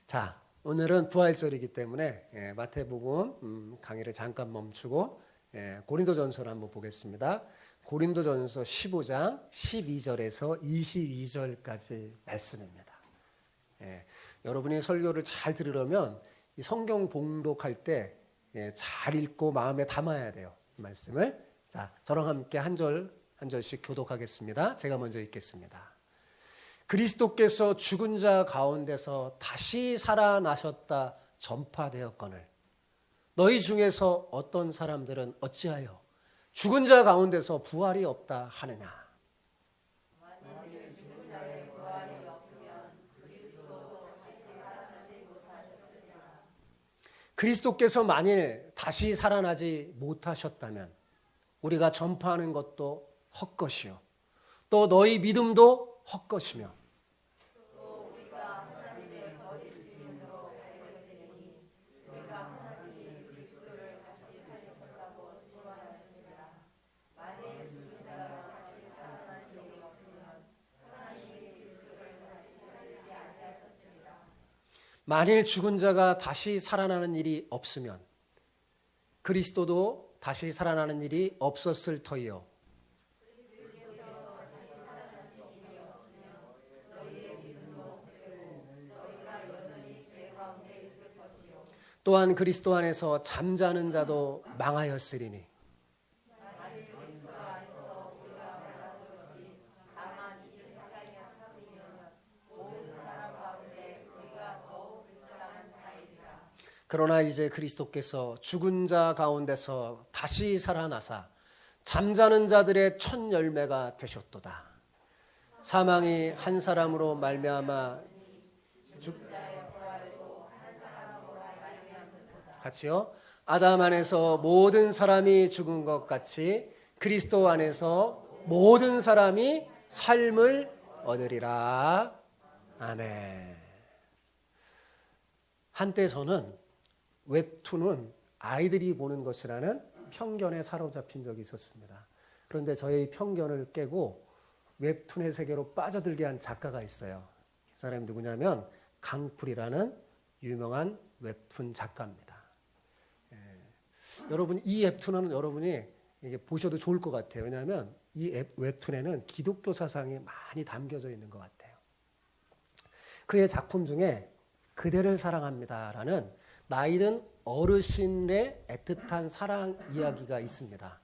자, 오늘은 부활절이기 때문에 마태복음 강의를 잠깐 멈추고 고린도전서를 한번 보겠습니다. 고린도전서 15장 12절에서 22절까지 말씀입니다. 여러분이 설교를 잘 들으려면 이 성경 봉독할 때 잘 읽고 마음에 담아야 돼요. 이 말씀을. 자, 저랑 함께 한 절씩 교독하겠습니다. 제가 먼저 읽겠습니다. 그리스도께서 죽은 자 가운데서 다시 살아나셨다 전파되었거늘 너희 중에서 어떤 사람들은 어찌하여 죽은 자 가운데서 부활이 없다 하느냐. 그리스도께서 만일 다시 살아나지 못하셨다면 우리가 전파하는 것도 헛것이요 또 너희 믿음도 헛것이며 만일 죽은 자가 다시 살아나는 일이 없으면 그리스도도 다시 살아나는 일이 없었을 터이요 또한 그리스도 안에서 잠자는 자도 망하였으리니 그러나 이제 그리스도께서 죽은 자 가운데서 다시 살아나사 잠자는 자들의 첫 열매가 되셨도다. 사망이 한 사람으로 말미암아 같이요. 아담 안에서 모든 사람이 죽은 것 같이 그리스도 안에서 모든 사람이 삶을 얻으리라. 아멘. 한때 저는 웹툰은 아이들이 보는 것이라는 편견에 사로잡힌 적이 있었습니다. 그런데 저의 편견을 깨고 웹툰의 세계로 빠져들게 한 작가가 있어요. 그 사람이 누구냐면 강풀이라는 유명한 웹툰 작가입니다. 여러분 이 웹툰은 여러분이 이게 보셔도 좋을 것 같아요. 왜냐하면 이 웹툰에는 기독교 사상이 많이 담겨져 있는 것 같아요. 그의 작품 중에 그대를 사랑합니다라는 나이든 어르신의 애틋한 사랑 이야기가 있습니다.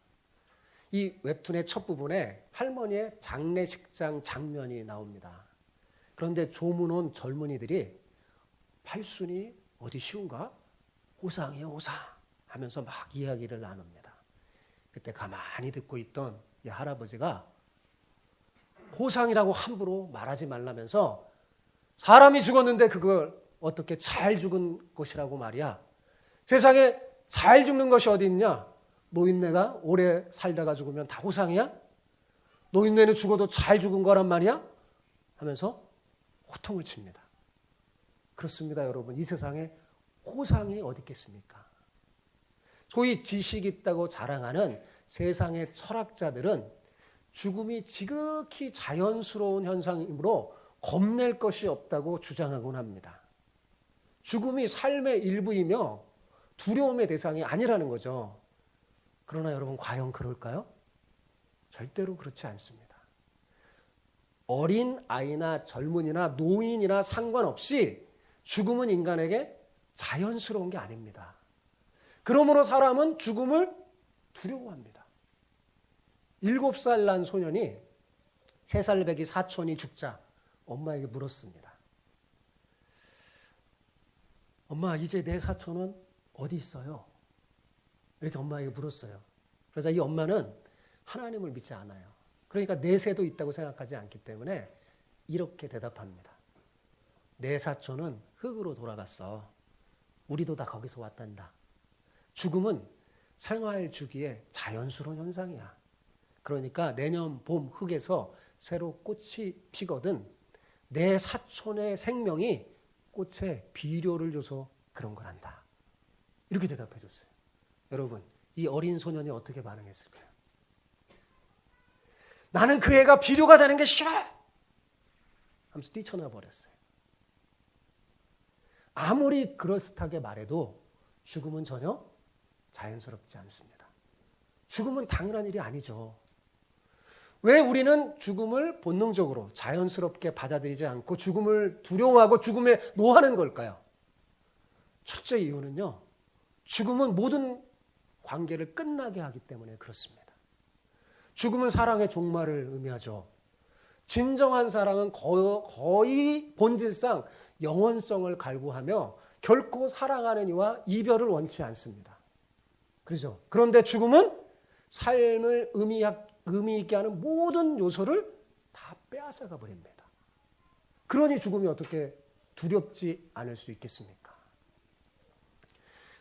이 웹툰의 첫 부분에 할머니의 장례식장 장면이 나옵니다. 그런데 조문 온 젊은이들이 팔순이 어디 쉬운가? 호상이요 호상 하면서 막 이야기를 나눕니다. 그때 가만히 듣고 있던 이 할아버지가 호상이라고 함부로 말하지 말라면서 사람이 죽었는데 그걸 어떻게 잘 죽은 것이라고 말이야. 세상에 잘 죽는 것이 어디 있냐? 노인네가 오래 살다가 죽으면 다 호상이야? 노인네는 죽어도 잘 죽은 거란 말이야? 하면서 호통을 칩니다. 그렇습니다, 여러분. 이 세상에 호상이 어디 있겠습니까? 소위 지식 있다고 자랑하는 세상의 철학자들은 죽음이 지극히 자연스러운 현상이므로 겁낼 것이 없다고 주장하곤 합니다. 죽음이 삶의 일부이며 두려움의 대상이 아니라는 거죠. 그러나 여러분 과연 그럴까요? 절대로 그렇지 않습니다. 어린 아이나 젊은이나 노인이나 상관없이 죽음은 인간에게 자연스러운 게 아닙니다. 그러므로 사람은 죽음을 두려워합니다. 7살 난 소년이 3살 배기 사촌이 죽자 엄마에게 물었습니다. 엄마, 이제 내 사촌은 어디 있어요? 이렇게 엄마에게 물었어요. 그래서 이 엄마는 하나님을 믿지 않아요. 그러니까 내세도 있다고 생각하지 않기 때문에 이렇게 대답합니다. 내 사촌은 흙으로 돌아갔어. 우리도 다 거기서 왔단다. 죽음은 생활 주기의 자연스러운 현상이야. 그러니까 내년 봄 흙에서 새로 꽃이 피거든 내 사촌의 생명이 꽃에 비료를 줘서 그런 거란다. 이렇게 대답해 줬어요. 여러분, 이 어린 소년이 어떻게 반응했을까요? 나는 그 애가 비료가 되는 게 싫어! 하면서 뛰쳐나와 버렸어요. 아무리 그럴듯하게 말해도 죽음은 전혀 자연스럽지 않습니다. 죽음은 당연한 일이 아니죠. 왜 우리는 죽음을 본능적으로 자연스럽게 받아들이지 않고 죽음을 두려워하고 죽음에 노하는 걸까요? 첫째 이유는요, 죽음은 모든 관계를 끝나게 하기 때문에 그렇습니다. 죽음은 사랑의 종말을 의미하죠. 진정한 사랑은 거의 본질상 영원성을 갈구하며 결코 사랑하는 이와 이별을 원치 않습니다. 그렇죠? 그런데 죽음은 삶을 의미 있게 하는 모든 요소를 다 빼앗아가 버립니다. 그러니 죽음이 어떻게 두렵지 않을 수 있겠습니까?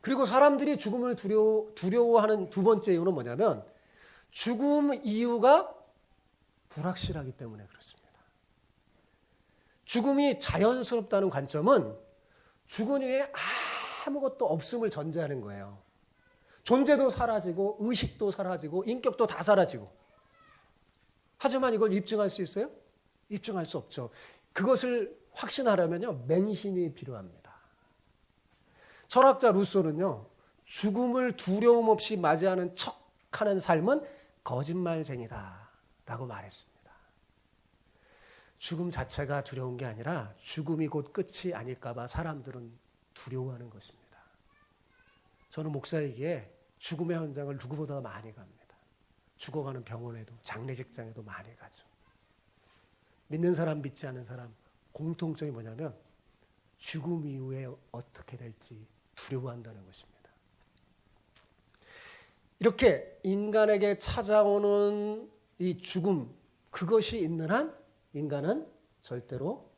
그리고 사람들이 죽음을 두려워하는 두 번째 이유는 뭐냐면 죽음 이유가 불확실하기 때문에 그렇습니다. 죽음이 자연스럽다는 관점은 죽은 후에 아무것도 없음을 전제하는 거예요. 존재도 사라지고 의식도 사라지고 인격도 다 사라지고. 하지만 이걸 입증할 수 있어요? 입증할 수 없죠. 그것을 확신하려면요, 맹신이 필요합니다. 철학자 루소는요, 죽음을 두려움 없이 맞이하는 척하는 삶은 거짓말쟁이다 라고 말했습니다. 죽음 자체가 두려운 게 아니라 죽음이 곧 끝이 아닐까 봐 사람들은 두려워하는 것입니다. 저는 목사이기에 죽음의 현장을 누구보다 많이 갑니다. 죽어가는 병원에도 장례식장에도 많이 가죠. 믿는 사람 믿지 않는 사람 공통점이 뭐냐면 죽음 이후에 어떻게 될지 두려워한다는 것입니다. 이렇게 인간에게 찾아오는 이 죽음, 그것이 있는 한 인간은 절대로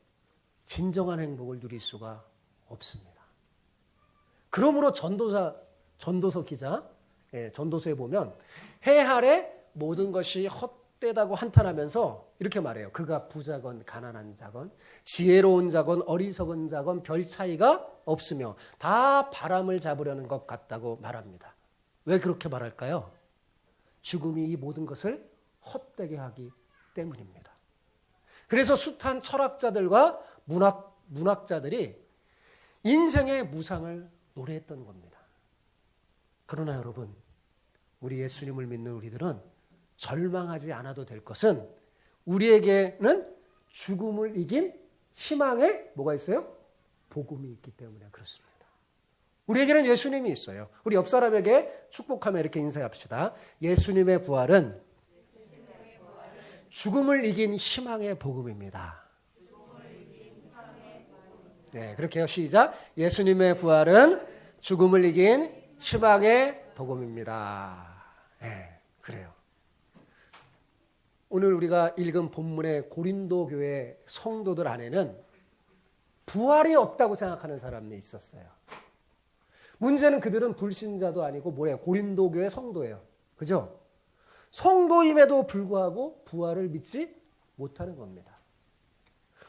진정한 행복을 누릴 수가 없습니다. 그러므로 전도서 기자, 전도서에 보면 해 아래 모든 것이 헛되다고 한탄하면서 이렇게 말해요. 그가 부자건 가난한 자건 지혜로운 자건 어리석은 자건 별 차이가 없으며 다 바람을 잡으려는 것 같다고 말합니다. 왜 그렇게 말할까요? 죽음이 이 모든 것을 헛되게 하기 때문입니다. 그래서 숱한 철학자들과 문학자들이 인생의 무상을 노래했던 겁니다. 그러나 여러분, 우리 예수님을 믿는 우리들은 절망하지 않아도 될 것은 우리에게는 죽음을 이긴 희망의 뭐가 있어요? 복음이 있기 때문에 그렇습니다. 우리에게는 예수님이 있어요. 우리 옆 사람에게 축복하며 이렇게 인사합시다. 예수님의 부활은 죽음을 이긴 희망의 복음입니다. 네, 그렇게 해요. 시작. 예수님의 부활은 죽음을 이긴 희망의 복음입니다. 네, 그래요. 오늘 우리가 읽은 본문의 고린도 교회 성도들 안에는 부활이 없다고 생각하는 사람이 있었어요. 문제는 그들은 불신자도 아니고 뭐예요? 고린도 교회 성도예요. 그죠? 성도임에도 불구하고 부활을 믿지 못하는 겁니다.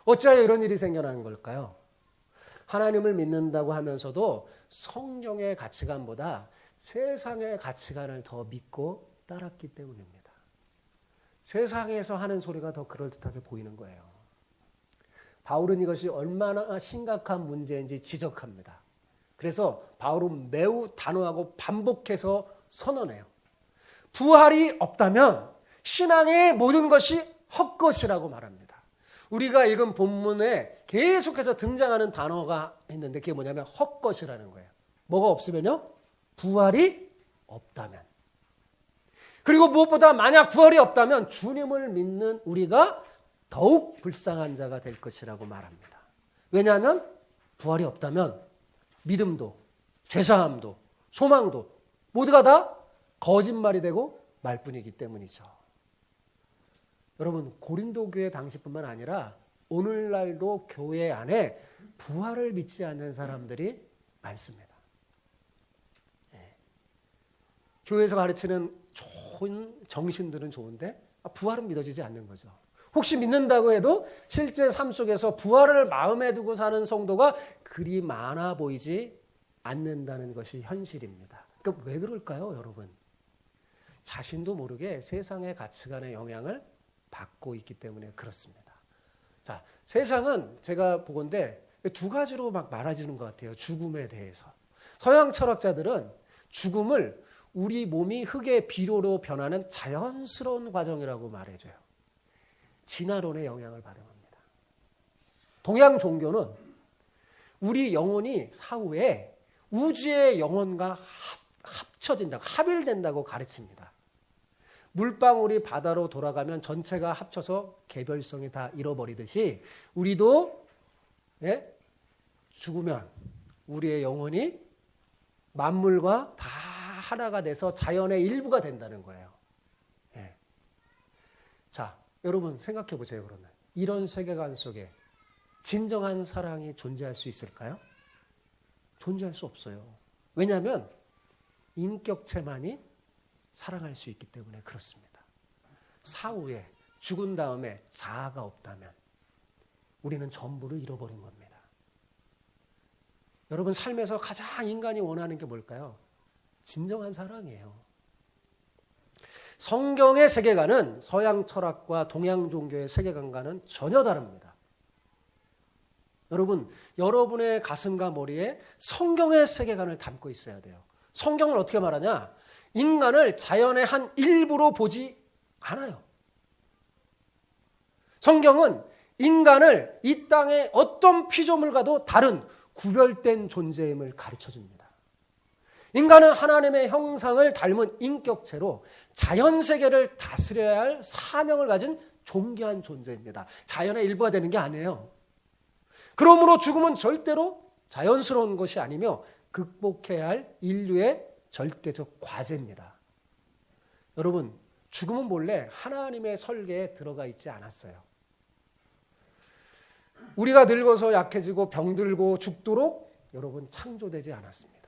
어찌하여 이런 일이 생겨나는 걸까요? 하나님을 믿는다고 하면서도 성경의 가치관보다 세상의 가치관을 더 믿고 따랐기 때문입니다. 세상에서 하는 소리가 더 그럴듯하게 보이는 거예요. 바울은 이것이 얼마나 심각한 문제인지 지적합니다. 그래서 바울은 매우 단호하고 반복해서 선언해요. 부활이 없다면 신앙의 모든 것이 헛것이라고 말합니다. 우리가 읽은 본문에 계속해서 등장하는 단어가 있는데 그게 뭐냐면 헛것이라는 거예요. 뭐가 없으면요? 부활이 없다면. 그리고 무엇보다 만약 부활이 없다면 주님을 믿는 우리가 더욱 불쌍한 자가 될 것이라고 말합니다. 왜냐하면 부활이 없다면 믿음도 죄사함도 소망도 모두가 다 거짓말이 되고 말뿐이기 때문이죠. 여러분, 고린도 교회 당시뿐만 아니라 오늘날도 교회 안에 부활을 믿지 않는 사람들이 많습니다. 네. 교회에서 가르치는 좋은 정신들은 좋은데 부활은 믿어지지 않는 거죠. 혹시 믿는다고 해도 실제 삶 속에서 부활을 마음에 두고 사는 성도가 그리 많아 보이지 않는다는 것이 현실입니다. 그러니까 왜 그럴까요, 여러분? 자신도 모르게 세상의 가치관의 영향을 받고 있기 때문에 그렇습니다. 자, 세상은 제가 보건대 두 가지로 막 말해주는 것 같아요. 죽음에 대해서. 서양 철학자들은 죽음을 우리 몸이 흙의 비료로 변하는 자연스러운 과정이라고 말해줘요. 진화론의 영향을 받은 겁니다. 동양 종교는 우리 영혼이 사후에 우주의 영혼과 합쳐진다고, 합일된다고 가르칩니다. 물방울이 바다로 돌아가면 전체가 합쳐서 개별성이 다 잃어버리듯이 우리도 죽으면 우리의 영혼이 만물과 다 하나가 돼서 자연의 일부가 된다는 거예요. 자, 여러분 생각해 보세요. 그러면 이런 세계관 속에 진정한 사랑이 존재할 수 있을까요? 존재할 수 없어요. 왜냐하면 인격체만이 사랑할 수 있기 때문에 그렇습니다. 사후에 죽은 다음에 자아가 없다면 우리는 전부를 잃어버린 겁니다. 여러분 삶에서 가장 인간이 원하는 게 뭘까요? 진정한 사랑이에요. 성경의 세계관은 서양 철학과 동양 종교의 세계관과는 전혀 다릅니다. 여러분, 여러분의 가슴과 머리에 성경의 세계관을 담고 있어야 돼요. 성경을 어떻게 말하냐? 인간을 자연의 한 일부로 보지 않아요. 성경은 인간을 이 땅의 어떤 피조물과도 다른 구별된 존재임을 가르쳐줍니다. 인간은 하나님의 형상을 닮은 인격체로 자연세계를 다스려야 할 사명을 가진 존귀한 존재입니다. 자연의 일부가 되는 게 아니에요. 그러므로 죽음은 절대로 자연스러운 것이 아니며 극복해야 할 인류의 절대적 과제입니다. 여러분, 죽음은 본래 하나님의 설계에 들어가 있지 않았어요. 우리가 늙어서 약해지고 병들고 죽도록 여러분 창조되지 않았습니다.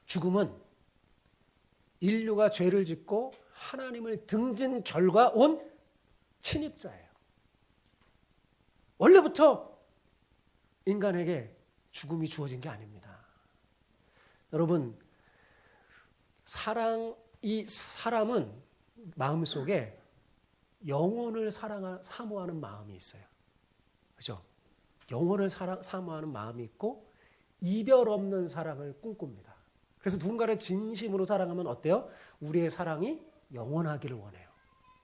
죽음은 인류가 죄를 짓고 하나님을 등진 결과 온 침입자예요. 원래부터 인간에게 죽음이 주어진 게 아닙니다. 여러분, 이 사람은 마음속에 영혼을 사모하는 마음이 있어요. 그죠? 영혼을 사모하는 마음이 있고 이별 없는 사랑을 꿈꿉니다. 그래서 누군가를 진심으로 사랑하면 어때요? 우리의 사랑이 영원하기를 원해요.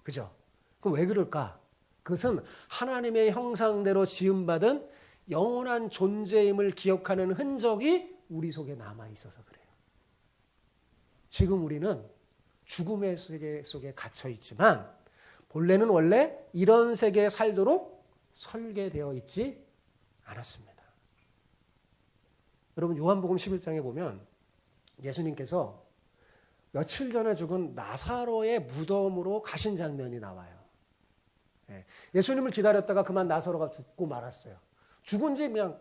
그죠? 그럼 왜 그럴까? 그것은 하나님의 형상대로 지음받은 영원한 존재임을 기억하는 흔적이 우리 속에 남아 있어서 그래요. 지금 우리는 죽음의 세계 속에 갇혀 있지만 본래는 원래 이런 세계에 살도록 설계되어 있지 않았습니다. 여러분, 요한복음 11장에 보면 예수님께서 며칠 전에 죽은 나사로의 무덤으로 가신 장면이 나와요. 예수님을 기다렸다가 그만 나사로가 죽고 말았어요. 죽은 지 그냥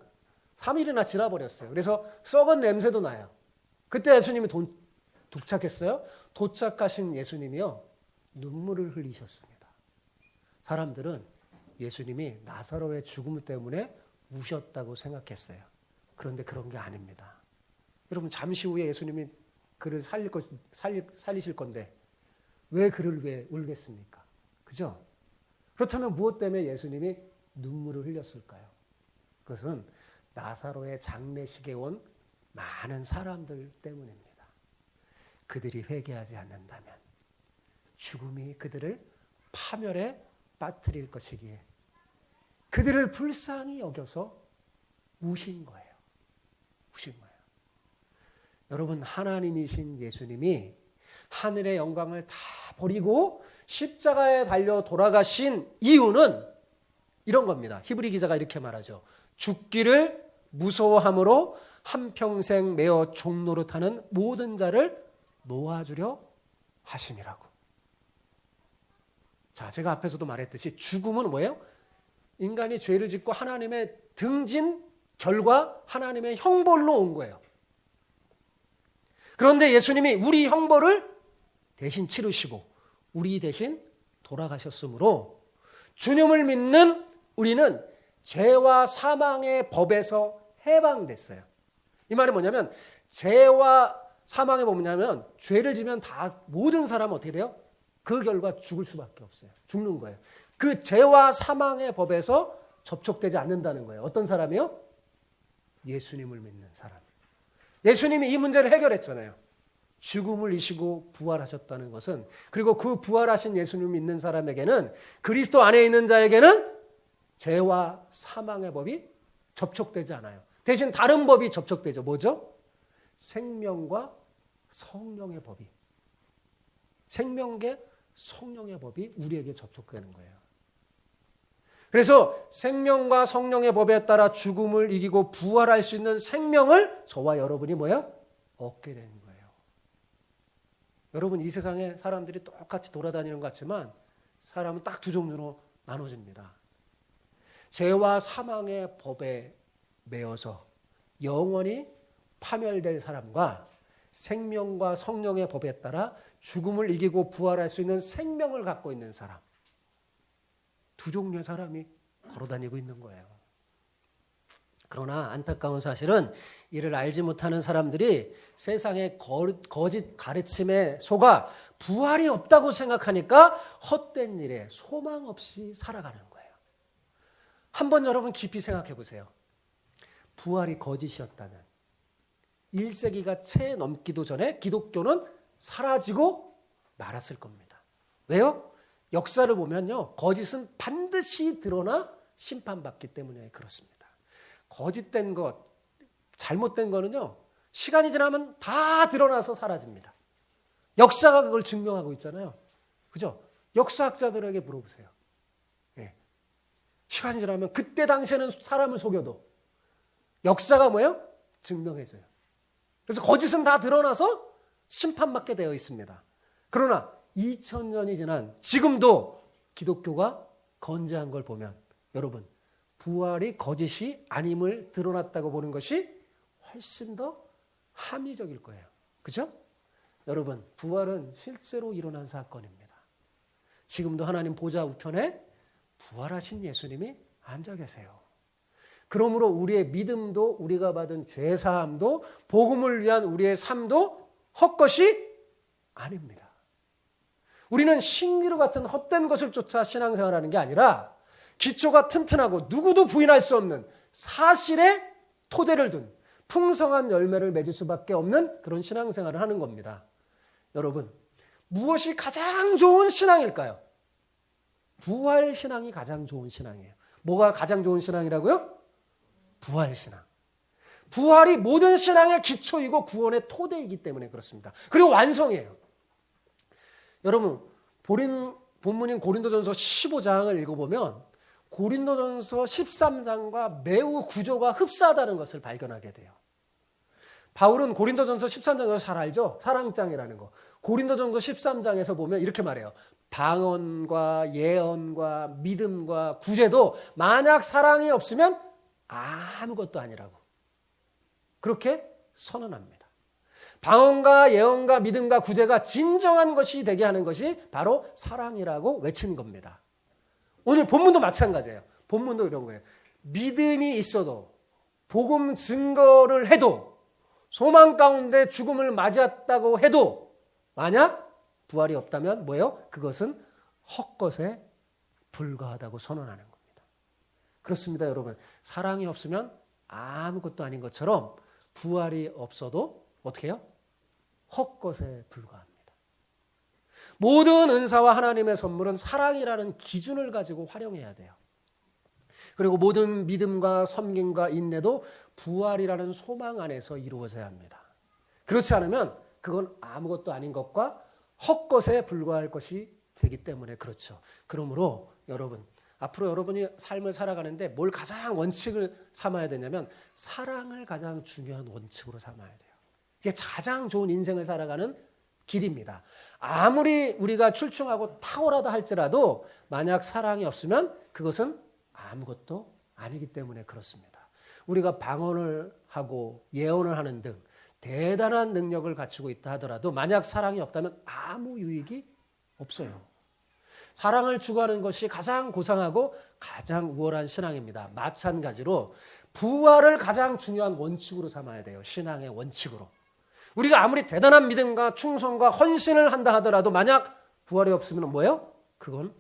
3일이나 지나버렸어요. 그래서 썩은 냄새도 나요. 그때 예수님이 도착했어요. 도착하신 예수님이요, 눈물을 흘리셨습니다. 사람들은 예수님이 나사로의 죽음 때문에 우셨다고 생각했어요. 그런데 그런 게 아닙니다. 여러분, 잠시 후에 예수님이 그를 살리실 건데 왜 그를 왜 울겠습니까? 그죠? 그렇다면 무엇 때문에 예수님이 눈물을 흘렸을까요? 그것은 나사로의 장례식에 온 많은 사람들 때문입니다. 그들이 회개하지 않는다면 죽음이 그들을 파멸에 빠뜨릴 것이기에 그들을 불쌍히 여겨서 우신 거예요. 우신 거예요. 여러분, 하나님이신 예수님이 하늘의 영광을 다 버리고 십자가에 달려 돌아가신 이유는 이런 겁니다. 히브리 기자가 이렇게 말하죠. 죽기를 무서워함으로 한평생 매어 종노릇하는 모든 자를 놓아주려 하심이라고. 자, 제가 앞에서도 말했듯이 죽음은 뭐예요? 인간이 죄를 짓고 하나님의 등진 결과 하나님의 형벌로 온 거예요. 그런데 예수님이 우리 형벌을 대신 치르시고 우리 대신 돌아가셨으므로 주님을 믿는 우리는 죄와 사망의 법에서 해방됐어요. 이 말이 뭐냐면 죄와 사망의 법이 뭐냐면 죄를 지면 다 모든 사람은 어떻게 돼요? 그 결과 죽을 수밖에 없어요. 죽는 거예요. 그 죄와 사망의 법에서 접촉되지 않는다는 거예요. 어떤 사람이요? 예수님을 믿는 사람. 예수님이 이 문제를 해결했잖아요. 죽음을 이기시고 부활하셨다는 것은, 그리고 그 부활하신 예수님을 믿는 사람에게는, 그리스도 안에 있는 자에게는 죄와 사망의 법이 접촉되지 않아요. 대신 다른 법이 접촉되죠. 뭐죠? 생명과 성령의 법이. 생명과 성령의 법이 우리에게 접촉되는 거예요. 그래서 생명과 성령의 법에 따라 죽음을 이기고 부활할 수 있는 생명을 저와 여러분이 뭐야? 얻게 되는 거예요. 여러분, 이 세상에 사람들이 똑같이 돌아다니는 것 같지만 사람은 딱 두 종류로 나눠집니다. 죄와 사망의 법에 매여서 영원히 파멸될 사람과 생명과 성령의 법에 따라 죽음을 이기고 부활할 수 있는 생명을 갖고 있는 사람. 두 종류의 사람이 걸어다니고 있는 거예요. 그러나 안타까운 사실은 이를 알지 못하는 사람들이 세상의 거짓 가르침에 속아 부활이 없다고 생각하니까 헛된 일에 소망 없이 살아가는 거예요. 한번 여러분 깊이 생각해 보세요. 부활이 거짓이었다면 1세기가 채 넘기도 전에 기독교는 사라지고 말았을 겁니다. 왜요? 역사를 보면요, 거짓은 반드시 드러나 심판받기 때문에 그렇습니다. 거짓된 것, 잘못된 거는요, 시간이 지나면 다 드러나서 사라집니다. 역사가 그걸 증명하고 있잖아요. 그죠? 역사학자들에게 물어보세요. 예. 시간이 지나면 그때 당시에는 사람을 속여도 역사가 뭐예요? 증명해줘요. 그래서 거짓은 다 드러나서 심판받게 되어 있습니다. 그러나 2000년이 지난 지금도 기독교가 건재한 걸 보면 여러분, 부활이 거짓이 아님을 드러났다고 보는 것이 훨씬 더 합리적일 거예요. 그죠? 여러분, 부활은 실제로 일어난 사건입니다. 지금도 하나님 보좌 우편에 부활하신 예수님이 앉아 계세요. 그러므로 우리의 믿음도, 우리가 받은 죄사함도, 복음을 위한 우리의 삶도 헛것이 아닙니다. 우리는 신기루 같은 헛된 것을 쫓아 신앙생활하는 게 아니라 기초가 튼튼하고 누구도 부인할 수 없는 사실의 토대를 둔 풍성한 열매를 맺을 수밖에 없는 그런 신앙생활을 하는 겁니다. 여러분, 무엇이 가장 좋은 신앙일까요? 부활신앙이 가장 좋은 신앙이에요. 뭐가 가장 좋은 신앙이라고요? 부활신앙. 부활이 모든 신앙의 기초이고 구원의 토대이기 때문에 그렇습니다. 그리고 완성이에요. 여러분, 본문인 고린도전서 15장을 읽어보면 고린도전서 13장과 매우 구조가 흡사하다는 것을 발견하게 돼요. 바울은 고린도전서 13장에서 잘 알죠? 사랑장이라는 거. 고린도전서 13장에서 보면 이렇게 말해요. 방언과 예언과 믿음과 구제도 만약 사랑이 없으면 아무것도 아니라고. 그렇게 선언합니다. 방언과 예언과 믿음과 구제가 진정한 것이 되게 하는 것이 바로 사랑이라고 외친 겁니다. 오늘 본문도 마찬가지예요. 본문도 이런 거예요. 믿음이 있어도 복음 증거를 해도 소망 가운데 죽음을 맞이했다고 해도 만약 부활이 없다면 뭐예요? 그것은 헛것에 불과하다고 선언하는 겁니다. 그렇습니다, 여러분. 사랑이 없으면 아무것도 아닌 것처럼 부활이 없어도 어떻게 해요? 헛것에 불과합니다. 모든 은사와 하나님의 선물은 사랑이라는 기준을 가지고 활용해야 돼요. 그리고 모든 믿음과 섬김과 인내도 부활이라는 소망 안에서 이루어져야 합니다. 그렇지 않으면 그건 아무것도 아닌 것과 헛것에 불과할 것이 되기 때문에 그렇죠. 그러므로 여러분, 앞으로 여러분이 삶을 살아가는데 뭘 가장 원칙을 삼아야 되냐면 사랑을 가장 중요한 원칙으로 삼아야 돼요. 이게 가장 좋은 인생을 살아가는 길입니다. 아무리 우리가 출중하고 탁월하다 할지라도 만약 사랑이 없으면 그것은 아무것도 아니기 때문에 그렇습니다. 우리가 방언을 하고 예언을 하는 등 대단한 능력을 갖추고 있다 하더라도 만약 사랑이 없다면 아무 유익이 없어요. 사랑을 추구하는 것이 가장 고상하고 가장 우월한 신앙입니다. 마찬가지로 부활을 가장 중요한 원칙으로 삼아야 돼요. 신앙의 원칙으로. 우리가 아무리 대단한 믿음과 충성과 헌신을 한다 하더라도 만약 부활이 없으면 뭐예요? 그건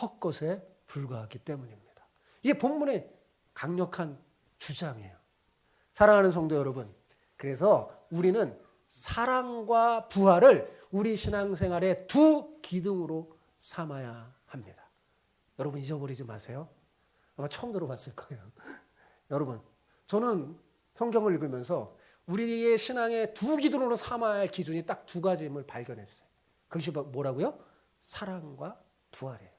헛것에 불과하기 때문입니다. 이게 본문의 강력한 주장이에요. 사랑하는 성도 여러분, 그래서 우리는 사랑과 부활을 우리 신앙생활의 두 기둥으로 삼아야 합니다. 여러분 잊어버리지 마세요. 아마 처음 들어봤을 거예요. 여러분, 저는 성경을 읽으면서 우리의 신앙의 두 기둥으로 삼아야 할 기준이 딱 두 가지임을 발견했어요. 그것이 뭐라고요? 사랑과 부활이에요.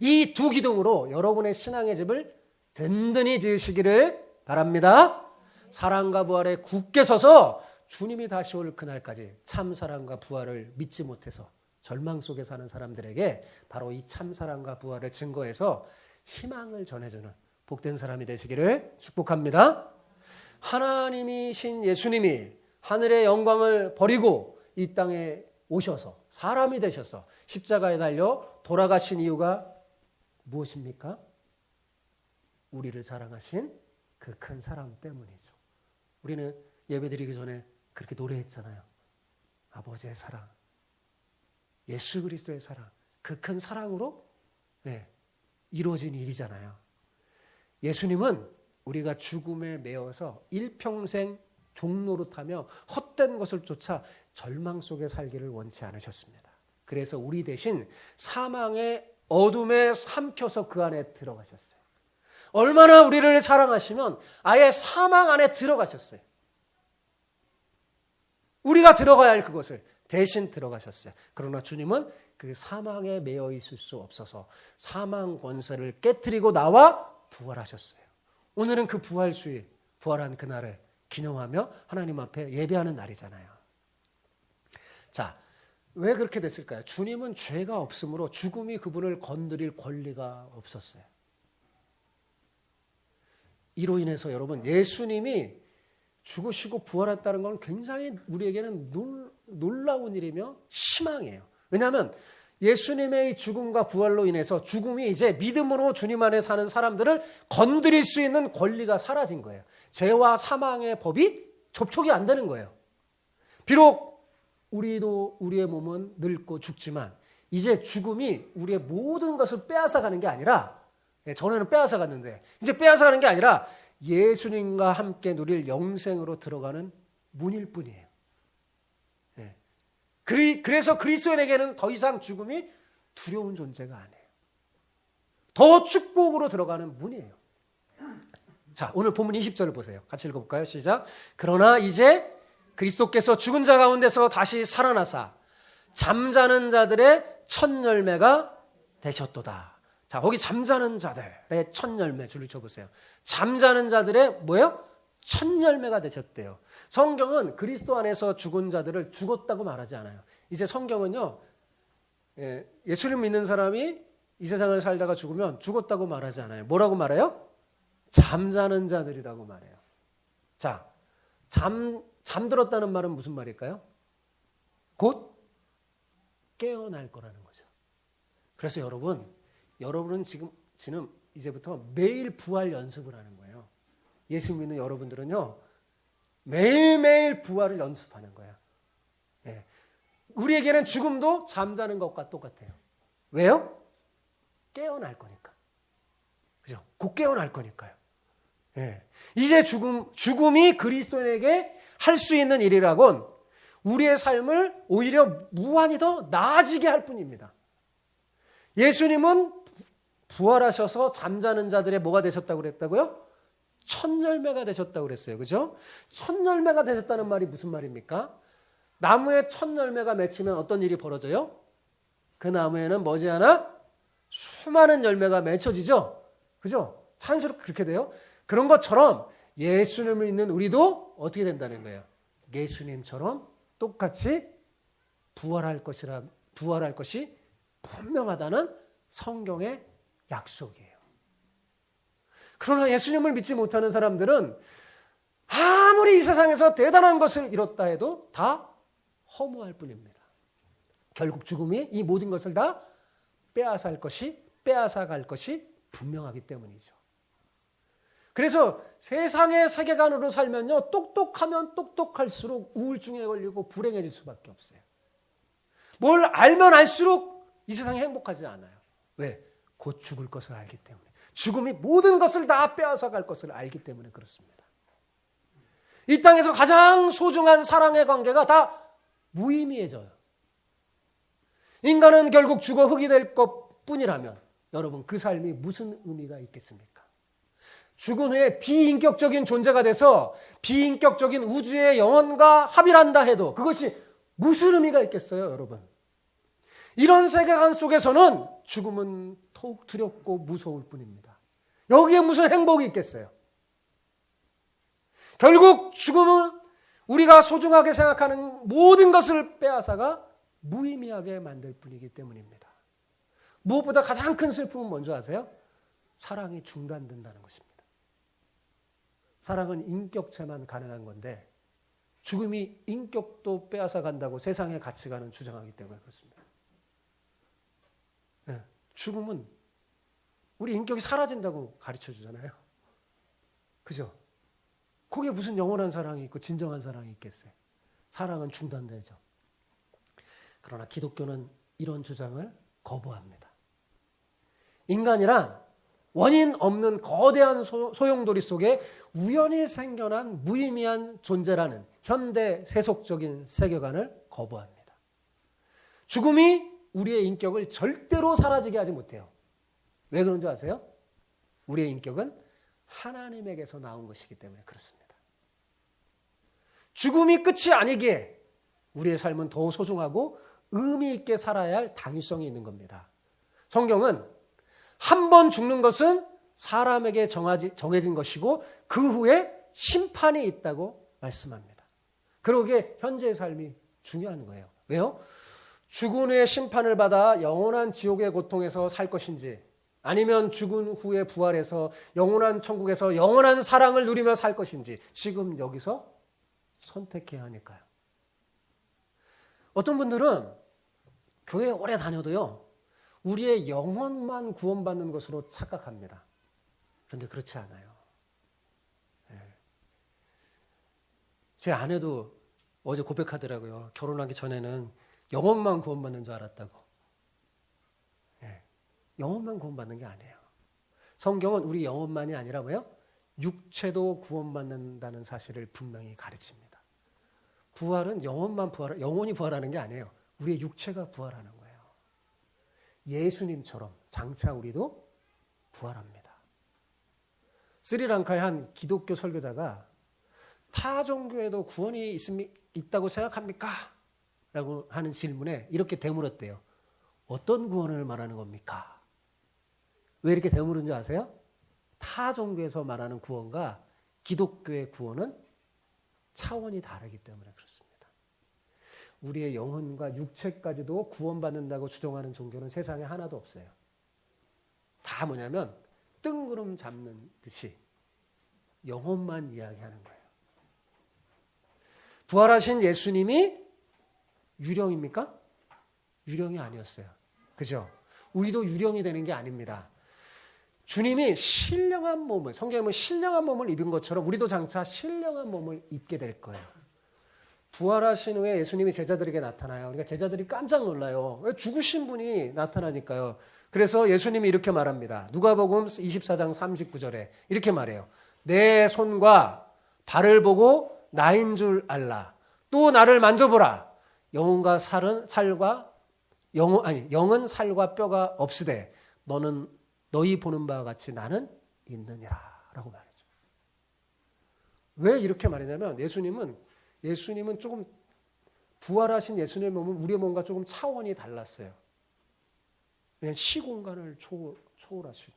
이 두 기둥으로 여러분의 신앙의 집을 든든히 지으시기를 바랍니다. 사랑과 부활에 굳게 서서 주님이 다시 올 그날까지 참 사랑과 부활을 믿지 못해서 절망 속에 사는 사람들에게 바로 이 참 사랑과 부활을 증거해서 희망을 전해주는 복된 사람이 되시기를 축복합니다. 하나님이신 예수님이 하늘의 영광을 버리고 이 땅에 오셔서 사람이 되셔서 십자가에 달려 돌아가신 이유가 무엇입니까? 우리를 사랑하신 그 큰 사랑 때문이죠. 우리는 예배드리기 전에 그렇게 노래했잖아요. 아버지의 사랑, 예수 그리스도의 사랑, 그 큰 사랑으로 이루어진 일이잖아요. 예수님은 우리가 죽음에 매여서 일평생 종노릇하며 헛된 것을 쫓아 절망 속에 살기를 원치 않으셨습니다. 그래서 우리 대신 사망의 어둠에 삼켜서 그 안에 들어가셨어요. 얼마나 우리를 사랑하시면 아예 사망 안에 들어가셨어요. 우리가 들어가야 할 그것을 대신 들어가셨어요. 그러나 주님은 그 사망에 매여 있을 수 없어서 사망 권세를 깨트리고 나와 부활하셨어요. 오늘은 그 부활주의, 부활한 그날을 기념하며 하나님 앞에 예배하는 날이잖아요. 자, 왜 그렇게 됐을까요? 주님은 죄가 없으므로 죽음이 그분을 건드릴 권리가 없었어요. 이로 인해서 여러분, 예수님이 죽으시고 부활했다는 건 굉장히 우리에게는 놀라운 일이며 희망이에요. 왜냐하면 예수님의 죽음과 부활로 인해서 죽음이 이제 믿음으로 주님 안에 사는 사람들을 건드릴 수 있는 권리가 사라진 거예요. 죄와 사망의 법이 접촉이 안 되는 거예요. 비록 우리의 몸은 늙고 죽지만 이제 죽음이 우리의 모든 것을 빼앗아가는 게 아니라, 전에는 빼앗아갔는데 이제 빼앗아가는 게 아니라 예수님과 함께 누릴 영생으로 들어가는 문일 뿐이에요. 그래서 그리스도인에게는 더 이상 죽음이 두려운 존재가 아니에요. 더 축복으로 들어가는 문이에요. 자, 오늘 본문 20절을 보세요. 같이 읽어볼까요? 시작. 그러나 이제 그리스도께서 죽은 자 가운데서 다시 살아나사 잠자는 자들의 첫 열매가 되셨도다. 자, 거기 잠자는 자들의 첫 열매 줄을 쳐보세요. 잠자는 자들의 뭐예요? 첫 열매가 되셨대요. 성경은 그리스도 안에서 죽은 자들을 죽었다고 말하지 않아요. 이제 성경은요, 예수님 믿는 사람이 이 세상을 살다가 죽으면 죽었다고 말하지 않아요. 뭐라고 말해요? 잠자는 자들이라고 말해요. 자, 잠들었다는 말은 무슨 말일까요? 곧 깨어날 거라는 거죠. 그래서 여러분은 지금 이제부터 매일 부활 연습을 하는 거예요. 예수 믿는 여러분들은요, 매일매일 부활을 연습하는 거예요. 우리에게는 죽음도 잠자는 것과 똑같아요. 왜요? 깨어날 거니까. 그죠? 곧 깨어날 거니까요. 이제 죽음이 그리스도인에게 할 수 있는 일이라곤 우리의 삶을 오히려 무한히 더 나아지게 할 뿐입니다. 예수님은 부활하셔서 잠자는 자들의 뭐가 되셨다고 그랬다고요? 첫 열매가 되셨다고 그랬어요. 그죠? 첫 열매가 되셨다는 말이 무슨 말입니까? 나무에 첫 열매가 맺히면 어떤 일이 벌어져요? 그 나무에는 머지않아 수많은 열매가 맺혀지죠? 그죠? 자연스럽게 그렇게 돼요. 그런 것처럼 예수님을 믿는 우리도 어떻게 된다는 거예요? 예수님처럼 똑같이 부활할 것이 분명하다는 성경의 약속이에요. 그러나 예수님을 믿지 못하는 사람들은 아무리 이 세상에서 대단한 것을 이뤘다 해도 다 허무할 뿐입니다. 결국 죽음이 이 모든 것을 다 빼앗아갈 것이 분명하기 때문이죠. 그래서 세상의 세계관으로 살면요, 똑똑하면 똑똑할수록 우울증에 걸리고 불행해질 수밖에 없어요. 뭘 알면 알수록 이 세상이 행복하지 않아요. 왜? 곧 죽을 것을 알기 때문에, 죽음이 모든 것을 다 빼앗아 갈 것을 알기 때문에 그렇습니다. 이 땅에서 가장 소중한 사랑의 관계가 다 무의미해져요. 인간은 결국 죽어 흙이 될 것뿐이라면 여러분, 그 삶이 무슨 의미가 있겠습니까? 죽은 후에 비인격적인 존재가 돼서 비인격적인 우주의 영혼과 합일한다 해도 그것이 무슨 의미가 있겠어요, 여러분? 이런 세계관 속에서는 죽음은 더욱 두렵고 무서울 뿐입니다. 여기에 무슨 행복이 있겠어요? 결국 죽음은 우리가 소중하게 생각하는 모든 것을 빼앗아가 무의미하게 만들 뿐이기 때문입니다. 무엇보다 가장 큰 슬픔은 뭔지 아세요? 사랑이 중단된다는 것입니다. 사랑은 인격체만 가능한 건데 죽음이 인격도 빼앗아 간다고 세상의 가치관은 주장하기 때문에 그렇습니다. 네, 죽음은 우리 인격이 사라진다고 가르쳐 주잖아요. 그죠? 거기에 무슨 영원한 사랑이 있고 진정한 사랑이 있겠어요? 사랑은 중단되죠. 그러나 기독교는 이런 주장을 거부합니다. 인간이란 원인 없는 거대한 소용돌이 속에 우연히 생겨난 무의미한 존재라는 현대 세속적인 세계관을 거부합니다. 죽음이 우리의 인격을 절대로 사라지게 하지 못해요. 왜 그런 줄 아세요? 우리의 인격은 하나님에게서 나온 것이기 때문에 그렇습니다. 죽음이 끝이 아니기에 우리의 삶은 더 소중하고 의미 있게 살아야 할 당위성이 있는 겁니다. 성경은 한 번 죽는 것은 사람에게 정해진 것이고 그 후에 심판이 있다고 말씀합니다. 그러기에 현재의 삶이 중요한 거예요. 왜요? 죽은 후에 심판을 받아 영원한 지옥의 고통에서 살 것인지 아니면 죽은 후에 부활해서 영원한 천국에서 영원한 사랑을 누리며 살 것인지 지금 여기서 선택해야 하니까요. 어떤 분들은 교회 오래 다녀도요, 우리의 영혼만 구원받는 것으로 착각합니다. 그런데 그렇지 않아요. 제 아내도 어제 고백하더라고요. 결혼하기 전에는 영혼만 구원받는 줄 알았다고. 영혼만 구원받는 게 아니에요. 성경은 우리 영혼만이 아니라 뭐예요? 육체도 구원받는다는 사실을 분명히 가르칩니다. 부활은 영혼이 부활하는 게 아니에요. 우리의 육체가 부활하는 거예요. 예수님처럼 장차 우리도 부활합니다. 스리랑카의 한 기독교 설교자가 타 종교에도 구원이 있다고 생각합니까? 라고 하는 질문에 이렇게 되물었대요. 어떤 구원을 말하는 겁니까? 왜 이렇게 되물은지 아세요? 타 종교에서 말하는 구원과 기독교의 구원은 차원이 다르기 때문에 그렇습니다. 우리의 영혼과 육체까지도 구원받는다고 주장하는 종교는 세상에 하나도 없어요. 다 뭐냐면 뜬구름 잡는 듯이 영혼만 이야기하는 거예요. 부활하신 예수님이 유령입니까? 유령이 아니었어요. 그죠? 우리도 유령이 되는 게 아닙니다. 주님이 신령한 몸을, 성경에 보면 신령한 몸을 입은 것처럼 우리도 장차 신령한 몸을 입게 될 거예요. 부활하신 후에 예수님이 제자들에게 나타나요. 그러니까 제자들이 깜짝 놀라요. 왜 죽으신 분이 나타나니까요. 그래서 예수님이 이렇게 말합니다. 누가복음 24장 39절에 이렇게 말해요. 내 손과 발을 보고 나인 줄 알라. 또 나를 만져보라. 영은 살과 뼈가 없으되 너희 보는 바와 같이 나는 있느니라 라고 말하죠. 왜 이렇게 말하냐면 예수님은 조금 부활하신 예수님의 몸은 우리의 몸과 조금 차원이 달랐어요. 그냥 시공간을 초월하시고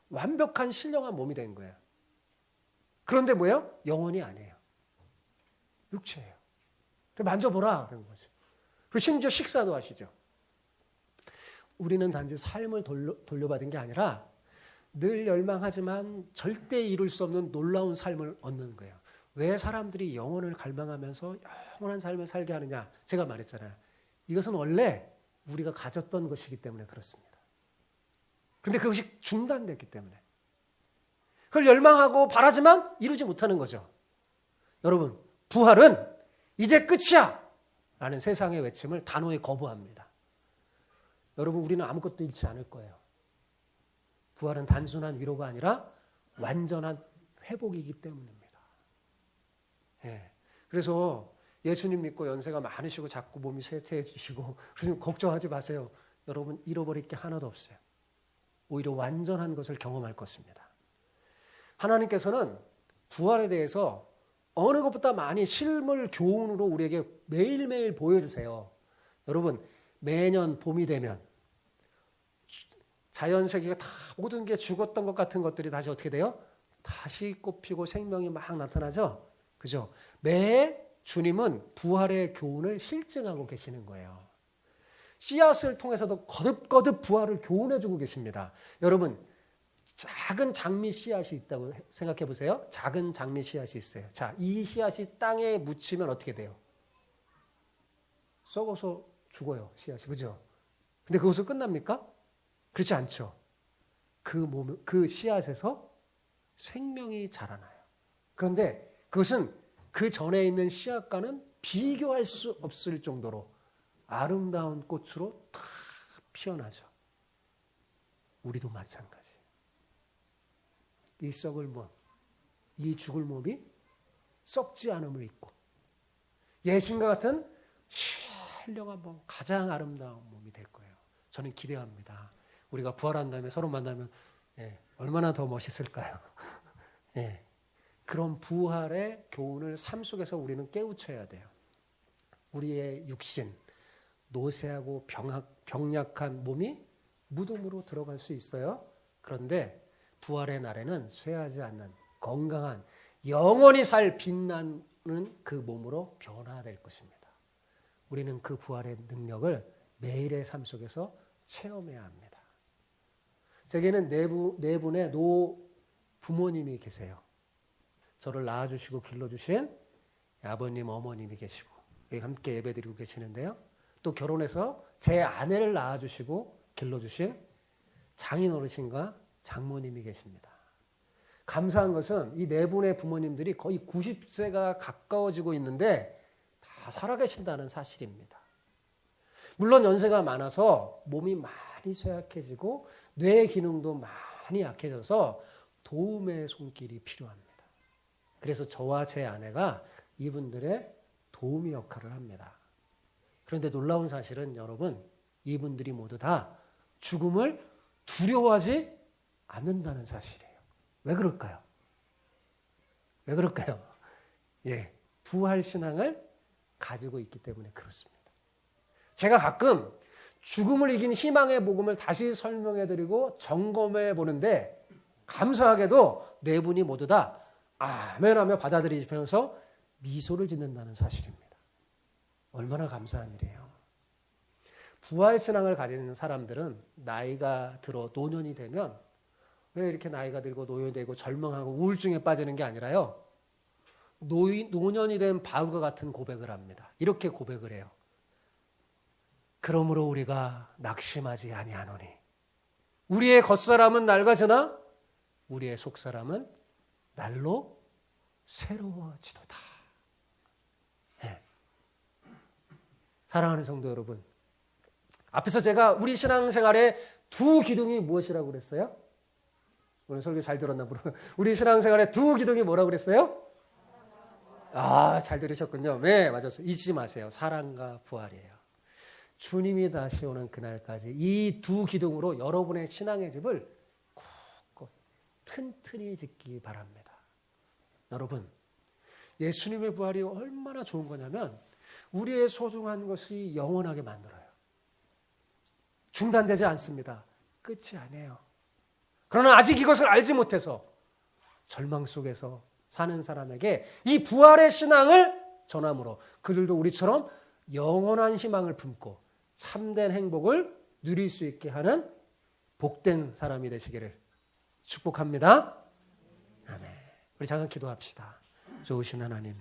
완벽한 신령한 몸이 된 거예요. 그런데 뭐예요? 영혼이 아니에요. 육체예요. 만져보라 그런 거죠. 그리고 심지어 식사도 하시죠. 우리는 단지 삶을 돌려받은 게 아니라 늘 열망하지만 절대 이룰 수 없는 놀라운 삶을 얻는 거예요. 왜 사람들이 영혼을 갈망하면서 영원한 삶을 살게 하느냐? 제가 말했잖아요. 이것은 원래 우리가 가졌던 것이기 때문에 그렇습니다. 그런데 그것이 중단됐기 때문에 그걸 열망하고 바라지만 이루지 못하는 거죠. 여러분, 부활은 이제 끝이야! 라는 세상의 외침을 단호히 거부합니다. 여러분, 우리는 아무것도 잃지 않을 거예요. 부활은 단순한 위로가 아니라 완전한 회복이기 때문입니다. 예. 그래서 예수님 믿고 연세가 많으시고 자꾸 몸이 쇠퇴해지시고 그래서 걱정하지 마세요. 여러분, 잃어버릴 게 하나도 없어요. 오히려 완전한 것을 경험할 것입니다. 하나님께서는 부활에 대해서 어느 것보다 많이 실물 교훈으로 우리에게 매일매일 보여주세요. 여러분, 매년 봄이 되면 자연세계가 다 모든 게 죽었던 것 같은 것들이 다시 어떻게 돼요? 다시 꽃피고 생명이 막 나타나죠? 그죠? 매 주님은 부활의 교훈을 실증하고 계시는 거예요. 씨앗을 통해서도 거듭거듭 부활을 교훈해주고 계십니다. 여러분, 작은 장미 씨앗이 있다고 생각해 보세요. 작은 장미 씨앗이 있어요. 자, 이 씨앗이 땅에 묻히면 어떻게 돼요? 썩어서 죽어요, 씨앗이. 그죠? 근데 그것으로 끝납니까? 그렇지 않죠. 그 씨앗에서 생명이 자라나요. 그런데 그것은 그 전에 있는 씨앗과는 비교할 수 없을 정도로 아름다운 꽃으로 다 피어나죠. 우리도 마찬가지. 이 썩을 몸, 이 죽을 몸이 썩지 않음을 입고 예수님과 같은 신령한 몸, 가장 아름다운 몸이 될 거예요. 저는 기대합니다. 우리가 부활한 다음에 서로 만나면 얼마나 더 멋있을까요? 그런 부활의 교훈을 삶 속에서 우리는 깨우쳐야 돼요. 우리의 육신, 노쇠하고 병약한 몸이 무덤으로 들어갈 수 있어요. 그런데 부활의 날에는 쇠하지 않는 건강한 영원히 살 빛나는 그 몸으로 변화될 것입니다. 우리는 그 부활의 능력을 매일의 삶 속에서 체험해야 합니다. 제게는 네 분의 부모님이 계세요. 저를 낳아주시고 길러주신 아버님, 어머님이 계시고 함께 예배드리고 계시는데요. 또 결혼해서 제 아내를 낳아주시고 길러주신 장인어르신과 장모님이 계십니다. 감사한 것은 이 네 분의 부모님들이 거의 90세가 가까워지고 있는데 다 살아계신다는 사실입니다. 물론 연세가 많아서 몸이 많이 쇠약해지고 뇌 기능도 많이 약해져서 도움의 손길이 필요합니다. 그래서 저와 제 아내가 이분들의 도우미 역할을 합니다. 그런데 놀라운 사실은 여러분, 이분들이 모두 다 죽음을 두려워하지 않는다는 사실이에요. 왜 그럴까요? 왜 그럴까요? 부활신앙을 가지고 있기 때문에 그렇습니다. 제가 가끔 죽음을 이긴 희망의 복음을 다시 설명해드리고 점검해 보는데 감사하게도 네 분이 모두 다 아멘하며 받아들이면서 미소를 짓는다는 사실입니다. 얼마나 감사한 일이에요. 부활신앙을 가진 사람들은 나이가 들어 노년이 되면 왜 이렇게 나이가 들고 노년이 되고 절망하고 우울증에 빠지는 게 아니라요. 노년이 된 바울과 같은 고백을 합니다. 이렇게 고백을 해요. 그러므로 우리가 낙심하지 아니하노니 우리의 겉사람은 낡아지나 우리의 속사람은 날로 새로워지도다. 사랑하는 성도 여러분, 앞에서 제가 우리 신앙생활의 두 기둥이 무엇이라고 그랬어요? 오늘 설교 잘 들었나 모르겠어요. 우리 신앙생활의 두 기둥이 뭐라고 그랬어요? 잘 들으셨군요. 네, 맞았어요. 잊지 마세요. 사랑과 부활이에요. 주님이 다시 오는 그날까지 이 두 기둥으로 여러분의 신앙의 집을 굳고 튼튼히 짓기 바랍니다. 여러분, 예수님의 부활이 얼마나 좋은 거냐면 우리의 소중한 것이 영원하게 만들어요. 중단되지 않습니다. 끝이 아니에요. 그러나 아직 이것을 알지 못해서 절망 속에서 사는 사람에게 이 부활의 신앙을 전함으로 그들도 우리처럼 영원한 희망을 품고 참된 행복을 누릴 수 있게 하는 복된 사람이 되시기를 축복합니다. 아멘. 우리 잠깐 기도합시다. 좋으신 하나님,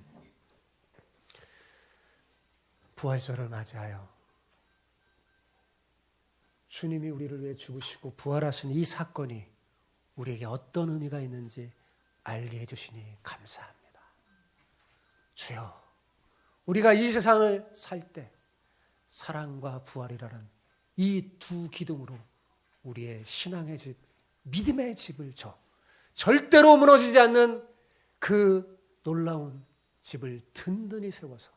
부활절을 맞이하여 주님이 우리를 위해 죽으시고 부활하신 이 사건이 우리에게 어떤 의미가 있는지 알게 해주시니 감사합니다. 주여, 우리가 이 세상을 살 때 사랑과 부활이라는 이 두 기둥으로 우리의 신앙의 집, 믿음의 집을 져 절대로 무너지지 않는 그 놀라운 집을 든든히 세워서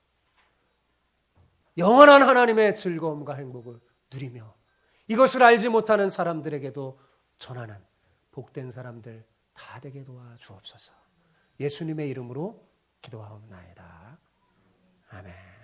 영원한 하나님의 즐거움과 행복을 누리며 이것을 알지 못하는 사람들에게도 전하는 복된 사람들 다 되게 도와주옵소서. 예수님의 이름으로 기도하옵나이다. 아멘.